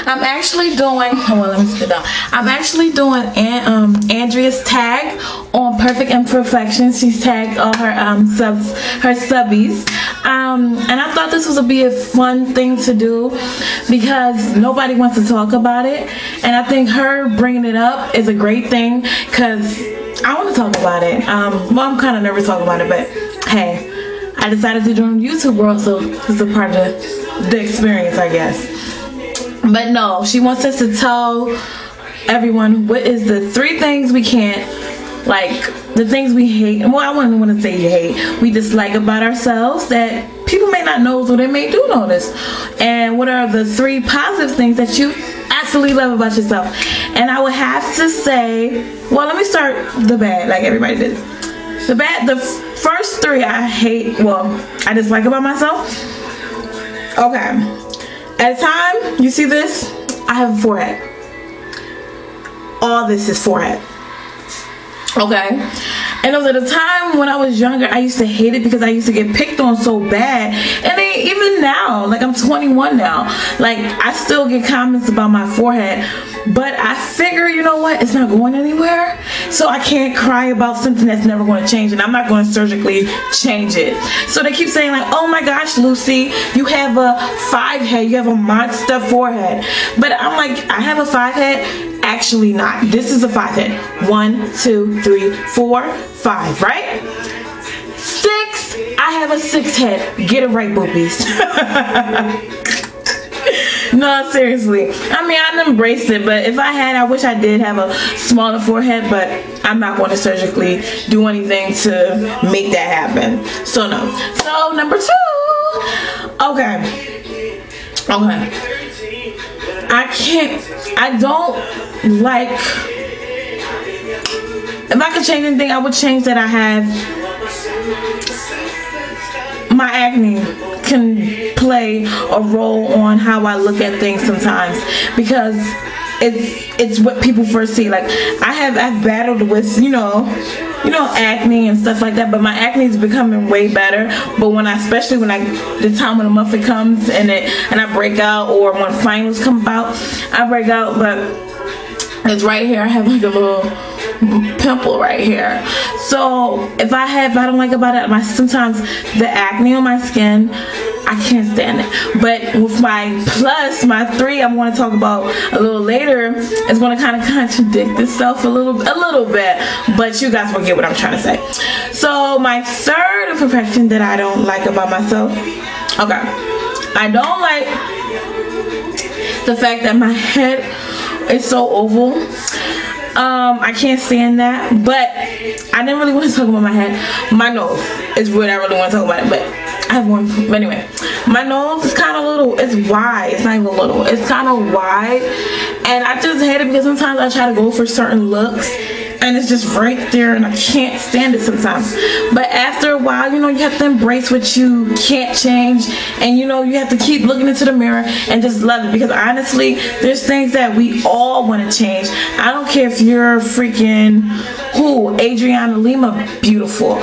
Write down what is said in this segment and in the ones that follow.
I'm actually doing, well, let me sit down. I'm actually doing Andrea's tag on Perfect Imperfections. She's tagged all her subbies. And I thought this would be a fun thing to do because nobody wants to talk about it. And I think her bringing it up is a great thing because I want to talk about it. Well, I'm kind of nervous talking about it, but hey, I decided to join the YouTube world, so this is a part of the experience, I guess. But no, she wants us to tell everyone what is the 3 things we can't, like the things we hate. Well, I wouldn't want to say you hate. We dislike about ourselves that people may not know, so they may do notice. And what are the 3 positive things that you absolutely love about yourself? And I would have to say, well, let me start the bad, like everybody did. The bad, the first 3 I hate, well, I dislike about myself. Okay. At a time, you see this? I have a forehead. All this is forehead. Okay. And it was at a time when I was younger, I used to hate it because I used to get picked on so bad. And then even now, like I'm 21 now, like I still get comments about my forehead. But I figure, you know what, it's not going anywhere. So I can't cry about something that's never going to change, and I'm not going to surgically change it. So they keep saying like, oh my gosh, Lucy, you have a 5 head, you have a monster forehead. But I'm like, I have a 5 head? Actually not. This is a 5 head. 1, 2, 3, 4, 5, right? 6, I have a 6 head. Get it right, boobies. No, seriously. I mean, I've embraced it, but if I had, I wish I did have a smaller forehead, but I'm not going to surgically do anything to make that happen. So no. So number 2. Okay. I don't like, if I could change anything, I would change that I have my acne can play a role on how I look at things sometimes, because it's what people first see. Like I've battled with you know acne and stuff like that, but my acne is becoming way better. But especially when the time when the month it comes and I break out, or when finals come about, I break out. But it's right here. I have like a little pimple right here. So if I don't like about it, sometimes the acne on my skin, I can't stand it. But with my 3 I'm going to talk about a little later, it's going to kind of contradict itself a little bit, but you guys will get what I'm trying to say. So my 3rd imperfection that I don't like about myself, okay, I don't like the fact that my head is so oval. I can't stand that, but I didn't really want to talk about my head. My nose is what I really want to talk about, but I have one. But anyway, my nose is kind of little. It's wide. It's not even little. It's kind of wide, and I just hate it because sometimes I try to go for certain looks, and it's just right there, and I can't stand it sometimes. But after a while, you have to embrace what you can't change, and you have to keep looking into the mirror and just love it, because honestly, there's things that we all want to change. I don't care if you're freaking Adriana Lima beautiful.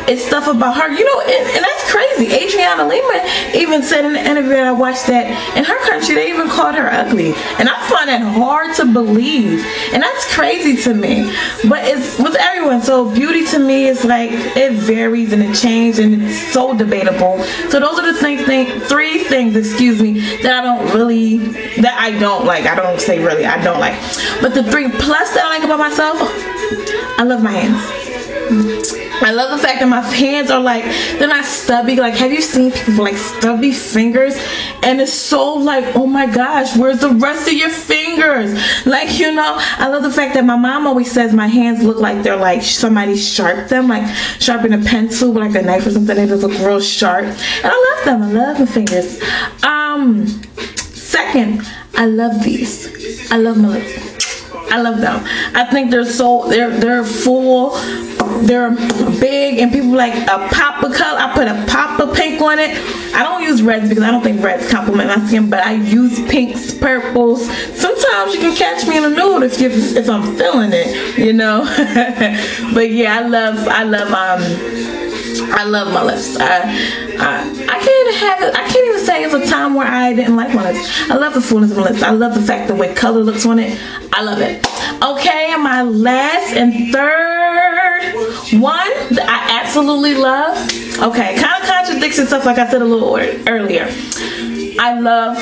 It's stuff about her, and that's crazy. Adriana Lima even said in the interview that I watched that in her country they even called her ugly, and I find that hard to believe, and that's crazy to me. But it's with everyone. So beauty to me is like, it varies and it changes, and it's so debatable. So those are the 3 things, that I don't like. I don't say really, I don't like. But the 3 plus that I like about myself, I love my hands. I love the fact that my hands are like, they're not stubby. Like, have you seen people with like stubby fingers? And it's so like, oh my gosh, where's the rest of your fingers? Like, I love the fact that my mom always says my hands look like they're like somebody sharpened them, like sharpen a pencil with like a knife or something. They just look real sharp. And I love them. I love my fingers. Second, I love these. I love my lips. I love them. I think they're full, they're big, and people like a pop of color. I put a pop of pink on it. I don't use reds because I don't think reds complement my skin, but I use pinks, purples. Sometimes you can catch me in a nude if I'm feeling it, But yeah, I love I love my lips. I can't even say it's a time where I didn't like my lips. I love the fullness of my lips. I love the fact the way color looks on it. I love it. Okay, and my last and third one that I absolutely love. Okay, kind of contradicts itself like I said a little earlier. I love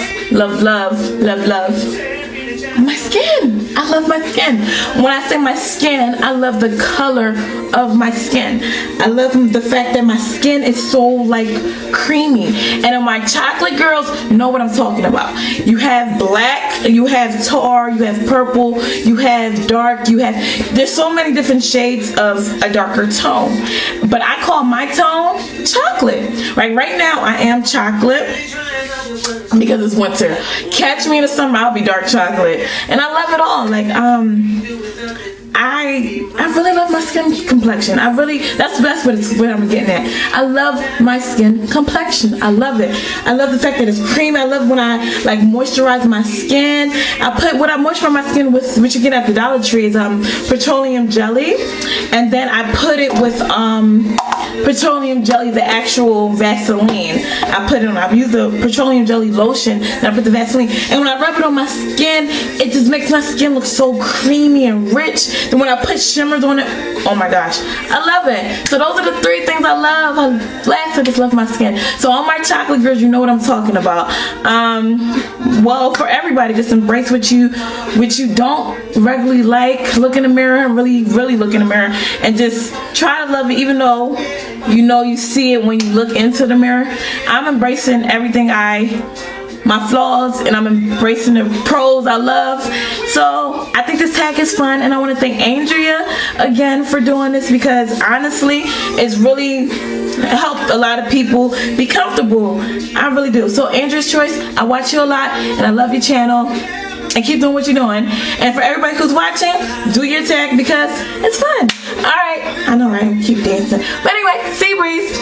my skin. I love my skin. When I say my skin, I love the color of my skin. I love the fact that my skin is so like creamy. And my chocolate girls know what I'm talking about. You have black, you have tar, you have purple, you have dark, there's so many different shades of a darker tone. But I call my tone chocolate. Right now I am chocolate because it's winter. Catch me in the summer, I'll be dark chocolate. And I love it all. Like I really love my skin complexion. That's what I'm getting at. I love my skin complexion. I love it. I love the fact that it's creamy. I love when I like moisturize my skin. What I moisturize my skin with, which you get at the Dollar Tree, is petroleum jelly, and then I put it with petroleum jelly, the actual Vaseline. I use the petroleum jelly lotion, then I put the Vaseline, and when I rub it on my skin, it just makes my skin look so creamy and rich. And when I put shimmers on it, oh my gosh, I love it. So those are the three things I love. Last, I just love my skin. So all my chocolate girls, you know what I'm talking about. Well, for everybody, just embrace what you don't regularly like. Look in the mirror, really look in the mirror, and just try to love it, even though you see it when you look into the mirror. I'm embracing everything my flaws, and I'm embracing the pros I love. So I think this tag is fun, and I want to thank Andrea again for doing this, because honestly it's really helped a lot of people be comfortable. I really do. So Andrea's Choice, I watch you a lot and I love your channel, and keep doing what you're doing. And for everybody who's watching, do your tag because it's fun. Alright, I know, right? Keep dancing. But anyway, Sea Breeze.